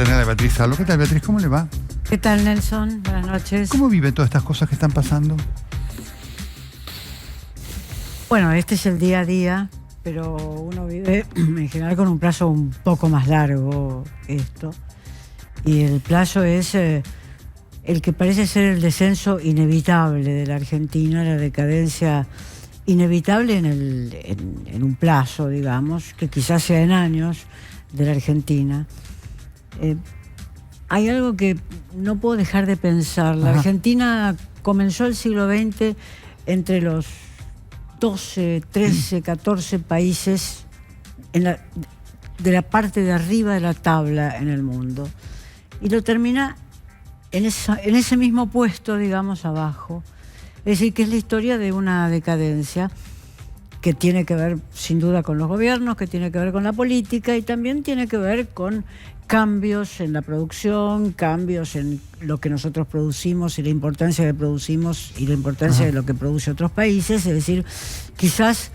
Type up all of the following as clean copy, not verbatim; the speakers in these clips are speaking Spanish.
tener a Beatriz Sarlo. ¿Qué tal, Beatriz? ¿Cómo le va? ¿Qué tal, Nelson? Buenas noches. ¿Cómo vive todas estas cosas que están pasando? Bueno, este es el día a día, pero uno vive en general con un plazo un poco más largo esto. Y el plazo es el que parece ser el descenso inevitable de la Argentina, la decadencia inevitable en un plazo, digamos, que quizás sea en años, de la Argentina. Hay algo que no puedo dejar de pensar. La Argentina comenzó el siglo XX entre los 12, 13, 14 países de la parte de arriba de la tabla en el mundo. Y lo termina en ese mismo puesto, digamos, abajo. Es decir, que es la historia de una decadencia que tiene que ver sin duda con los gobiernos, que tiene que ver con la política y también tiene que ver con cambios en la producción, cambios en lo que nosotros producimos y la importancia que producimos y la importancia de lo que produce otros países. Es decir, quizás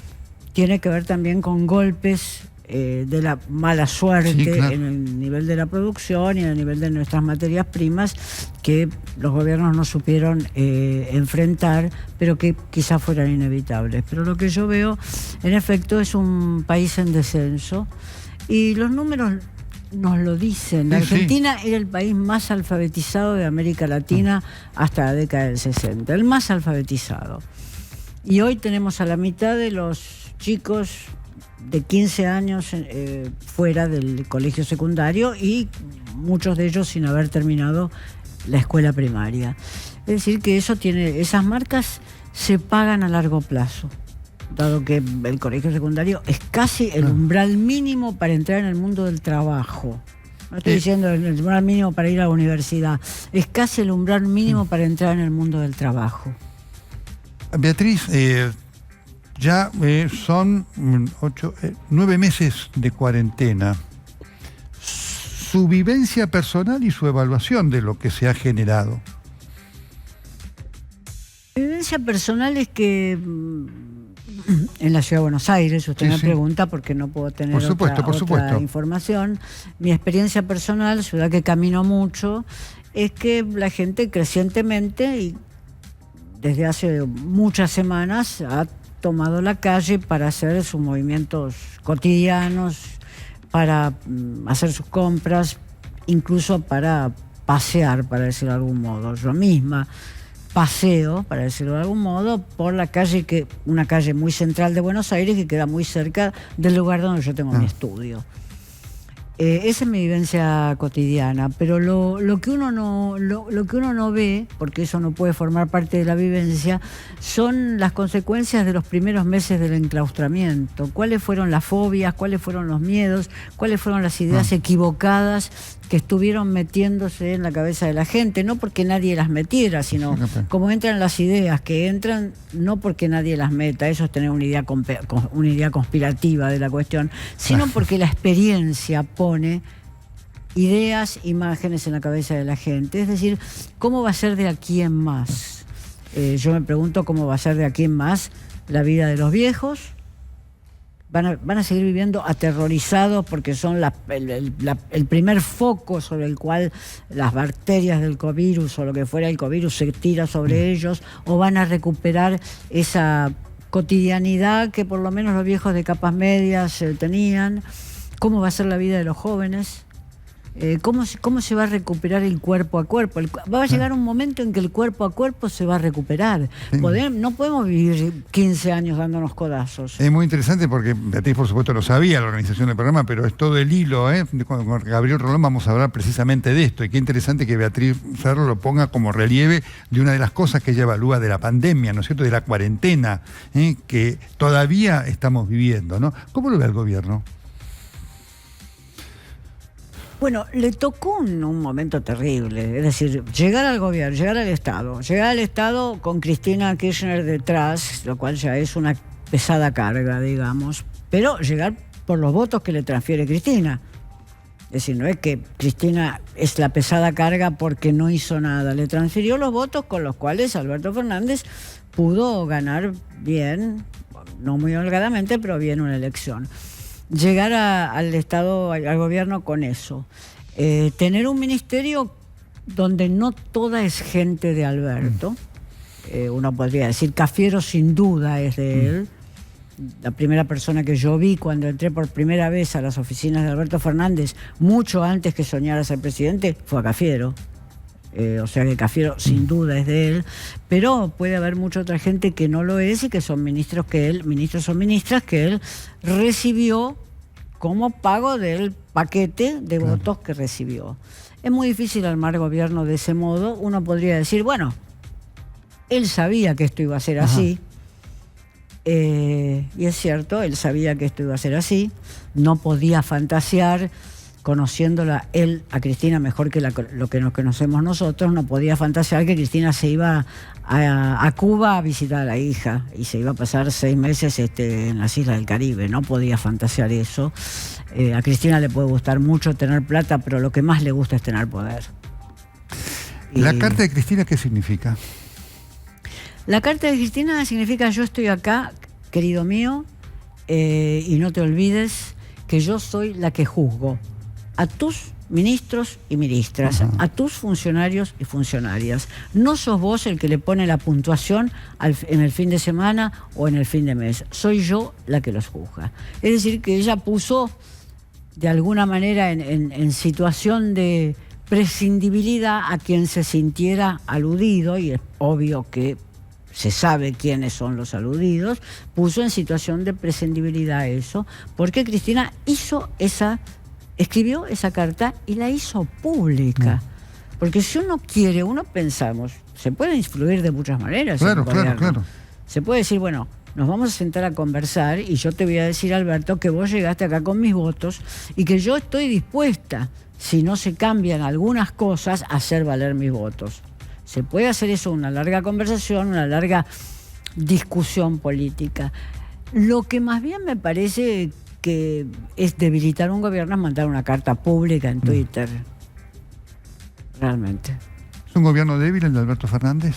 tiene que ver también con golpes de la mala suerte, sí, claro, en el nivel de la producción y en el nivel de nuestras materias primas que los gobiernos no supieron enfrentar, pero que quizás fueran inevitables. Pero lo que yo veo, en efecto, es un país en descenso y los números nos lo dicen. La Argentina era el país más alfabetizado de América Latina hasta la década del 60, el más alfabetizado. Y hoy tenemos a la mitad de los chicos de 15 años fuera del colegio secundario y muchos de ellos sin haber terminado la escuela primaria. Es decir, que esas marcas se pagan a largo plazo, dado que el colegio secundario es casi el umbral mínimo para entrar en el mundo del trabajo. No estoy diciendo el umbral mínimo para ir a la universidad, es casi el umbral mínimo para entrar en el mundo del trabajo. Beatriz, ya son 9 meses de cuarentena. Su vivencia personal y su evaluación de lo que se ha generado. Mi vivencia personal es que en la Ciudad de Buenos Aires, usted me pregunta porque no puedo tener otra información. Mi experiencia personal, ciudad que camino mucho, es que la gente crecientemente y desde hace muchas semanas ha tomado la calle para hacer sus movimientos cotidianos, para hacer sus compras, incluso para pasear, para decirlo de algún modo. Yo misma paseo, para decirlo de algún modo, por la calle, una calle muy central de Buenos Aires que queda muy cerca del lugar donde yo tengo mi estudio. Esa es mi vivencia cotidiana, pero lo que uno no ve, porque eso no puede formar parte de la vivencia, son las consecuencias de los primeros meses del enclaustramiento. ¿Cuáles fueron las fobias? ¿Cuáles fueron los miedos? ¿Cuáles fueron las ideas equivocadas que estuvieron metiéndose en la cabeza de la gente? No porque nadie las metiera, sino como entran las ideas, que entran no porque nadie las meta, eso es tener una idea conspirativa de la cuestión, sino porque la experiencia pone ideas, imágenes en la cabeza de la gente. Es decir, ¿cómo va a ser de aquí en más? Yo me pregunto cómo va a ser de aquí en más la vida de los viejos. Van a seguir viviendo aterrorizados porque son el primer foco sobre el cual las bacterias del covirus o lo que fuera el covirus se tira sobre ellos, o van a recuperar esa cotidianidad que por lo menos los viejos de capas medias tenían. ¿Cómo va a ser la vida de los jóvenes? ¿Cómo se va a recuperar el cuerpo a cuerpo? Va a llegar un momento en que el cuerpo a cuerpo se va a recuperar. No podemos vivir 15 años dándonos codazos. Es muy interesante porque Beatriz, por supuesto, lo sabía, la organización del programa, pero es todo el hilo. Con Gabriel Rolón vamos a hablar precisamente de esto. Y qué interesante que Beatriz Sarlo lo ponga como relieve de una de las cosas que ella evalúa de la pandemia, ¿no es cierto?, de la cuarentena, que todavía estamos viviendo, ¿no? ¿Cómo lo ve el gobierno? Bueno, le tocó un momento terrible, es decir, llegar al gobierno, llegar al Estado con Cristina Kirchner detrás, lo cual ya es una pesada carga, digamos, pero llegar por los votos que le transfiere Cristina. Es decir, no es que Cristina es la pesada carga porque no hizo nada, le transfirió los votos con los cuales Alberto Fernández pudo ganar bien, no muy holgadamente, pero bien una elección. Llegar al Estado, al gobierno con eso. tener un ministerio donde no toda es gente de Alberto. Uno podría decir, Cafiero sin duda es de él. La primera persona que yo vi cuando entré por primera vez a las oficinas de Alberto Fernández, mucho antes que soñara ser presidente, fue a Cafiero. O sea que Cafiero sin duda es de él, pero puede haber mucha otra gente que no lo es y que son ministros o ministras que él recibió como pago del paquete de votos que recibió. Es muy difícil armar gobierno de ese modo. Uno podría decir, bueno, él sabía que esto iba a ser así. Y es cierto, él sabía que esto iba a ser así. No podía fantasear, conociéndola él a Cristina mejor que lo que nos conocemos nosotros, no podía fantasear que Cristina se iba a Cuba a visitar a la hija y se iba a pasar 6 meses en las Islas del Caribe. No podía fantasear eso. A Cristina le puede gustar mucho tener plata, pero lo que más le gusta es tener poder. ¿La carta de Cristina qué significa? La carta de Cristina significa: yo estoy acá, querido mío, y no te olvides que yo soy la que juzgo a tus ministros y ministras, a tus funcionarios y funcionarias. No sos vos el que le pone la puntuación en el fin de semana o en el fin de mes. Soy yo la que los juzga. Es decir, que ella puso de alguna manera en situación de prescindibilidad a quien se sintiera aludido, y es obvio que se sabe quiénes son los aludidos, puso en situación de prescindibilidad eso, porque Cristina escribió esa carta y la hizo pública. Porque si uno quiere, pensamos, se puede influir de muchas maneras. Claro. Se puede decir, bueno, nos vamos a sentar a conversar y yo te voy a decir, Alberto, que vos llegaste acá con mis votos y que yo estoy dispuesta, si no se cambian algunas cosas, a hacer valer mis votos. Se puede hacer eso, una larga conversación, una larga discusión política. Lo que más bien me parece que es debilitar un gobierno es mandar una carta pública en Twitter. Realmente. ¿Es un gobierno débil el de Alberto Fernández?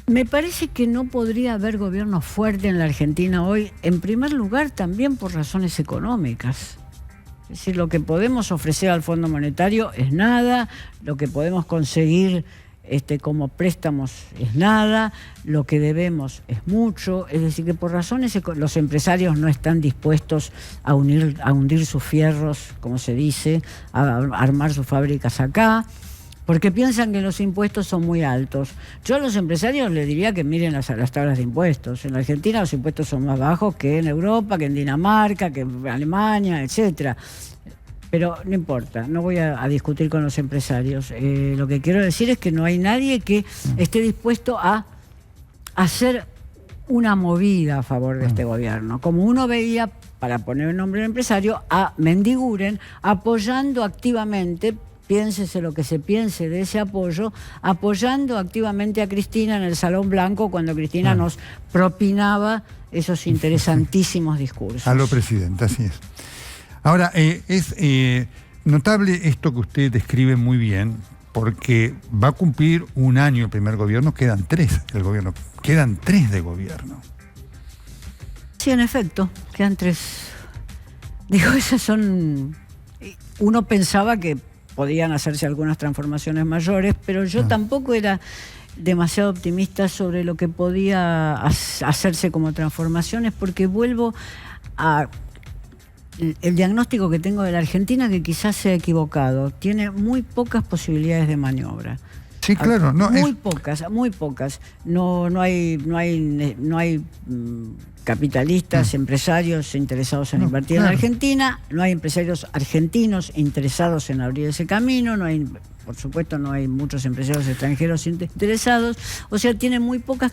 Me parece que no podría haber gobierno fuerte en la Argentina hoy, en primer lugar también por razones económicas. Es decir, lo que podemos ofrecer al Fondo Monetario es nada, lo que podemos conseguir como préstamos es nada, lo que debemos es mucho. Es decir, que por razones los empresarios no están dispuestos a hundir sus fierros, como se dice, a armar sus fábricas acá, porque piensan que los impuestos son muy altos. Yo a los empresarios les diría que miren las tablas de impuestos. En la Argentina los impuestos son más bajos que en Europa, que en Dinamarca, que en Alemania, etcétera. Pero no importa, no voy a discutir con los empresarios. Lo que quiero decir es que no hay nadie que esté dispuesto a hacer una movida a favor de este gobierno. Como uno veía, para poner el nombre del empresario, a Mendiguren apoyando activamente, piénsese lo que se piense de ese apoyo, apoyando activamente a Cristina en el Salón Blanco cuando Cristina nos propinaba esos interesantísimos discursos. A lo presidente, así es. Ahora, es notable esto que usted describe muy bien, porque va a cumplir un año el primer gobierno, quedan 3 de gobierno. Sí, en efecto, quedan 3. Digo, esas son... Uno pensaba que podían hacerse algunas transformaciones mayores, pero yo tampoco era demasiado optimista sobre lo que podía hacerse como transformaciones, porque vuelvo a... El diagnóstico que tengo de la Argentina, que quizás sea equivocado, tiene muy pocas posibilidades de maniobra. Sí, claro, no muy pocas. No hay capitalistas, empresarios interesados en invertir en la Argentina, no hay empresarios argentinos interesados en abrir ese camino, por supuesto no hay muchos empresarios extranjeros interesados, o sea, tiene muy pocas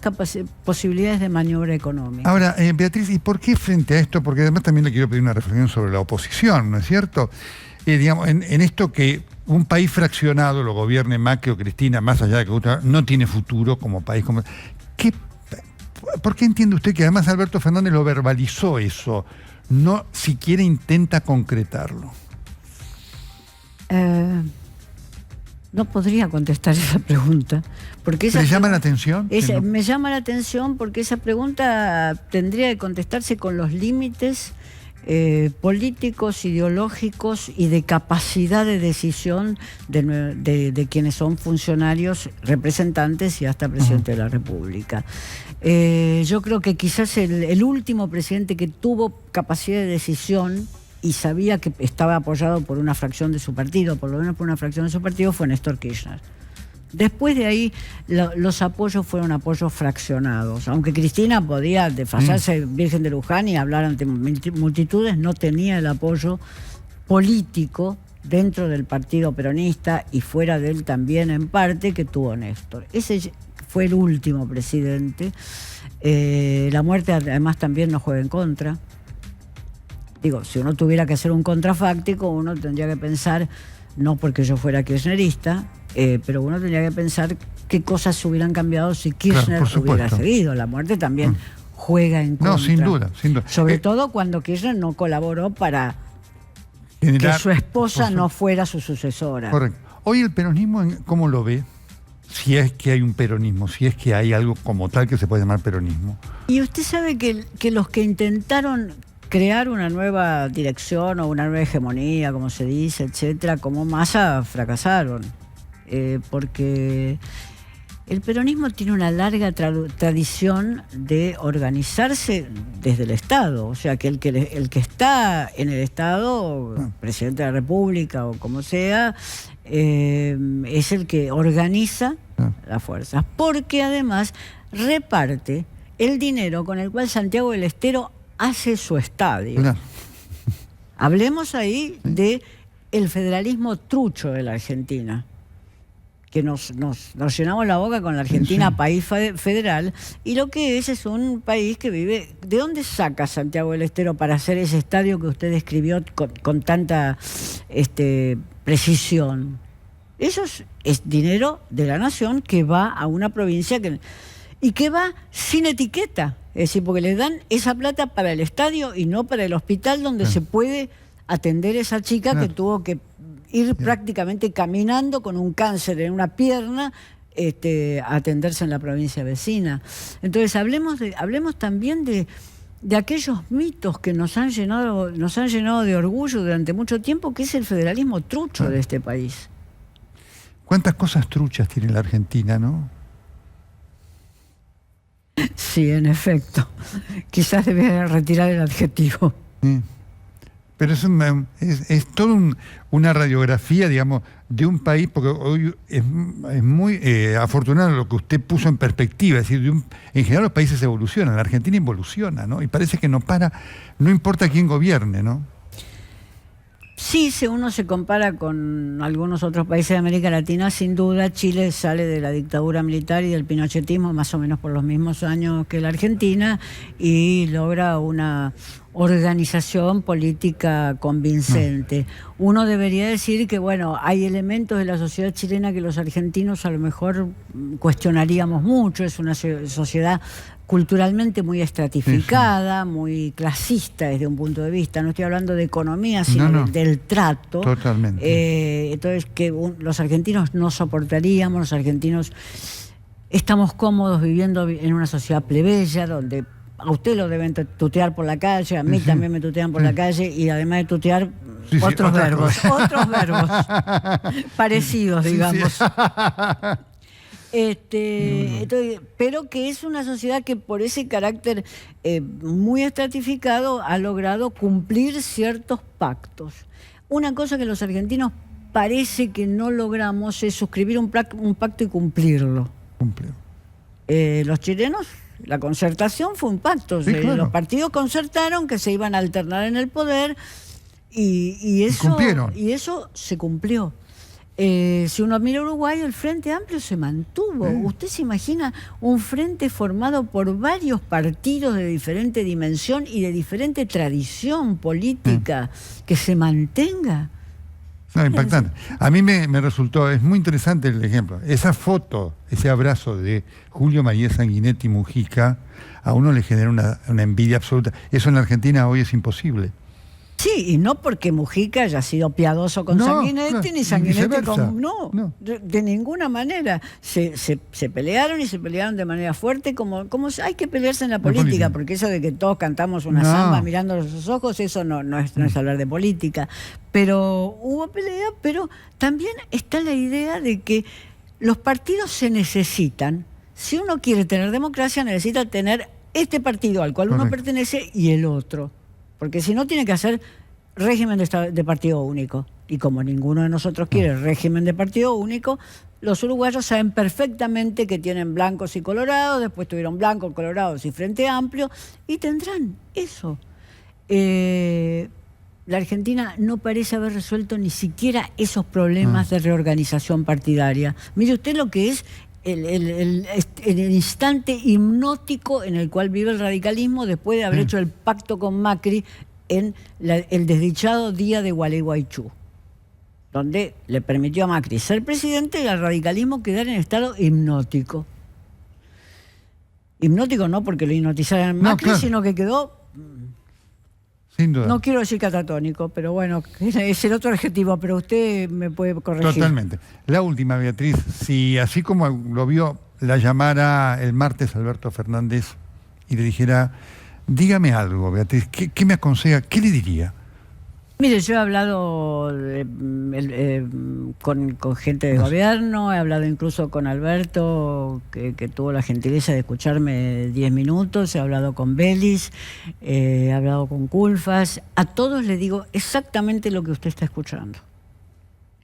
posibilidades de maniobra económica. Ahora, Beatriz, ¿y por qué frente a esto? Porque además también le quiero pedir una reflexión sobre la oposición, ¿no es cierto? Digamos, en esto que un país fraccionado, lo gobierne Macri o Cristina, más allá de que no tiene futuro como país. ¿Por qué entiende usted que además Alberto Fernández lo verbalizó eso? No siquiera intenta concretarlo. No podría contestar esa pregunta. Porque ¿Le llama la atención? Me llama la atención porque esa pregunta tendría que contestarse con los límites políticos, ideológicos y de capacidad de decisión de quienes son funcionarios, representantes y hasta presidente de la República. Yo creo que quizás el último presidente que tuvo capacidad de decisión y sabía que estaba apoyado por una fracción de su partido, por lo menos por una fracción de su partido, fue Néstor Kirchner. Después de ahí, los apoyos fueron apoyos fraccionados. Aunque Cristina podía desfasarse Virgen de Luján y hablar ante multitudes, no tenía el apoyo político dentro del partido peronista y fuera de él también en parte que tuvo Néstor. Ese fue el último presidente. La muerte además también nos juega en contra. Digo, si uno tuviera que hacer un contrafáctico, uno tendría que pensar, no porque yo fuera kirchnerista, pero uno tendría que pensar qué cosas se hubieran cambiado si Kirchner hubiera seguido. La muerte también juega en contra. No, sin duda, sin duda. Sobre todo cuando Kirchner no colaboró para que su esposa no fuera su sucesora. Correcto. Hoy el peronismo, ¿cómo lo ve? Si es que hay un peronismo, si es que hay algo como tal que se puede llamar peronismo. Y usted sabe que los que intentaron crear una nueva dirección o una nueva hegemonía, como se dice, etcétera, como Massa, fracasaron. Porque el peronismo tiene una larga tradición de organizarse desde el Estado. O sea, que el que está en el Estado, presidente de la República o como sea, es el que organiza las fuerzas. Porque además reparte el dinero con el cual Santiago del Estero hace su estadio. Claro. Hablemos ahí de el federalismo trucho de la Argentina, que nos llenamos la boca con la Argentina, país federal, y lo que es un país que vive... ¿De dónde saca Santiago del Estero para hacer ese estadio que usted describió con tanta precisión? Eso es dinero de la nación que va a una provincia y que va sin etiqueta. Es decir, porque le dan esa plata para el estadio y no para el hospital donde se puede atender esa chica que tuvo que ir prácticamente caminando con un cáncer en una pierna a atenderse en la provincia vecina. Entonces hablemos también de aquellos mitos que nos han llenado de orgullo durante mucho tiempo, que es el federalismo trucho de este país. ¿Cuántas cosas truchas tiene la Argentina, no? Sí, en efecto. Quizás debía retirar el adjetivo. Pero es toda una radiografía, digamos, de un país, porque hoy es muy afortunado lo que usted puso en perspectiva. Es decir, en general los países evolucionan, la Argentina involuciona, ¿no? Y parece que no importa quién gobierne, ¿no? Sí, si uno se compara con algunos otros países de América Latina, sin duda Chile sale de la dictadura militar y del pinochetismo más o menos por los mismos años que la Argentina y logra una organización política convincente. Uno debería decir que, bueno, hay elementos de la sociedad chilena que los argentinos a lo mejor cuestionaríamos mucho. Es una sociedad culturalmente muy estratificada, muy clasista desde un punto de vista. No estoy hablando de economía, sino del trato. Totalmente. Entonces, que los argentinos no soportaríamos, los argentinos estamos cómodos viviendo en una sociedad plebeya, donde a usted lo deben tutear por la calle, a mí también me tutean por la calle, y además de tutear, otros verbos parecidos, digamos. Entonces, pero que es una sociedad que por ese carácter muy estratificado ha logrado cumplir ciertos pactos. Una cosa que los argentinos parece que no logramos es suscribir un pacto y cumplirlo. Los chilenos, la concertación fue un pacto. Claro. Los partidos concertaron que se iban a alternar en el poder y eso se cumplió. Si uno mira Uruguay, el Frente Amplio se mantuvo. ¿Usted se imagina un frente formado por varios partidos de diferente dimensión y de diferente tradición política que se mantenga? No, impactante. A mí me resultó, es muy interesante el ejemplo. Esa foto, ese abrazo de Julio María Sanguinetti Mujica, a uno le genera una envidia absoluta. Eso en la Argentina hoy es imposible. Sí, y no porque Mujica haya sido piadoso con Sanguinetti, ni Sanguinetti con... No, de ninguna manera. Se pelearon y se pelearon de manera fuerte, como hay que pelearse en la política, porque eso de que todos cantamos una samba mirando los ojos, eso no es hablar de política. Pero hubo pelea, pero también está la idea de que los partidos se necesitan. Si uno quiere tener democracia, necesita tener este partido al cual uno pertenece y el otro. Porque si no, tiene que hacer régimen de partido único. Y como ninguno de nosotros quiere régimen de partido único, los uruguayos saben perfectamente que tienen blancos y colorados, después tuvieron blancos, colorados y Frente Amplio, y tendrán eso. La Argentina no parece haber resuelto ni siquiera esos problemas de reorganización partidaria. Mire usted lo que es el instante hipnótico en el cual vive el radicalismo después de haber hecho el pacto con Macri en el desdichado día de Gualeguaychú, donde le permitió a Macri ser presidente y al radicalismo quedar en estado hipnótico. Hipnótico no porque lo hipnotizaran Macri, sino que quedó... Sin duda. No quiero decir catatónico, pero bueno, es el otro adjetivo, pero usted me puede corregir. Totalmente. La última, Beatriz, si así como lo vio, la llamara el martes Alberto Fernández y le dijera, dígame algo, Beatriz, ¿qué me aconseja? ¿Qué le diría? Mire, yo he hablado con gente de gobierno, he hablado incluso con Alberto, que tuvo la gentileza de escucharme 10 minutos, he hablado con Belis, he hablado con Culfas. A todos les digo exactamente lo que usted está escuchando.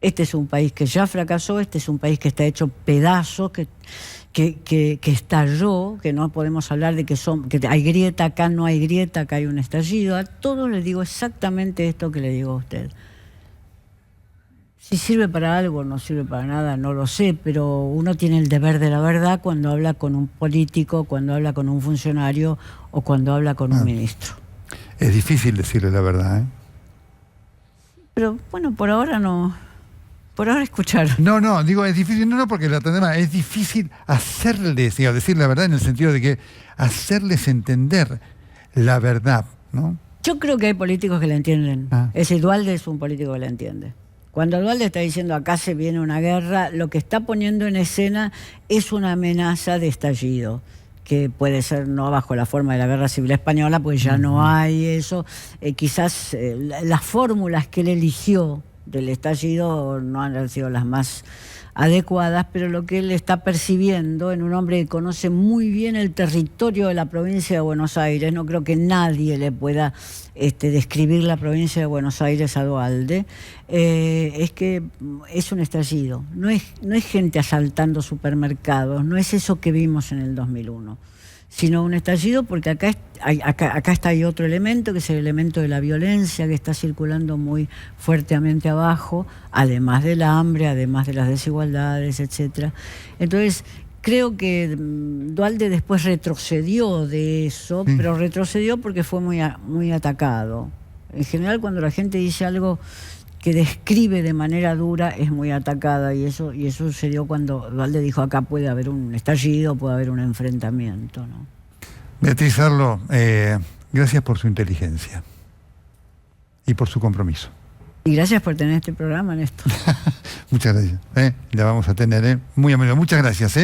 Este es un país que ya fracasó, este es un país que está hecho pedazos, que estalló, que no podemos hablar de que hay grieta, acá no hay grieta, acá hay un estallido. A todos les digo exactamente esto que le digo a usted. Si sirve para algo o no sirve para nada, no lo sé, pero uno tiene el deber de la verdad cuando habla con un político, cuando habla con un funcionario o cuando habla con un ministro. Es difícil decirle la verdad, ¿eh? Pero bueno, por ahora no... Por ahora escuchar. No, digo, es difícil, no porque la tendrá, es difícil hacerles, decir la verdad en el sentido de que hacerles entender la verdad, ¿no? Yo creo que hay políticos que la entienden. Ese Duhalde es un político que la entiende. Cuando Duhalde está diciendo acá se viene una guerra, lo que está poniendo en escena es una amenaza de estallido, que puede ser no bajo la forma de la Guerra Civil Española, pues ya no hay eso. Quizás las fórmulas que él eligió del estallido no han sido las más adecuadas, pero lo que él está percibiendo en un hombre que conoce muy bien el territorio de la provincia de Buenos Aires, no creo que nadie le pueda describir la provincia de Buenos Aires a Duhalde, es que es un estallido, no es gente asaltando supermercados, no es eso que vimos en el 2001. Sino un estallido porque acá hay otro elemento, que es el elemento de la violencia que está circulando muy fuertemente abajo, además del hambre, además de las desigualdades, etcétera. Entonces, creo que Duhalde después retrocedió de eso, pero retrocedió porque fue muy atacado. En general, cuando la gente dice algo que describe de manera dura, es muy atacada, y eso sucedió cuando Duhalde dijo acá puede haber un estallido, puede haber un enfrentamiento, ¿no? Beatriz Arlo, gracias por su inteligencia y por su compromiso. Y gracias por tener este programa, Néstor. Muchas gracias. La vamos a tener, muy a menudo. Muchas gracias.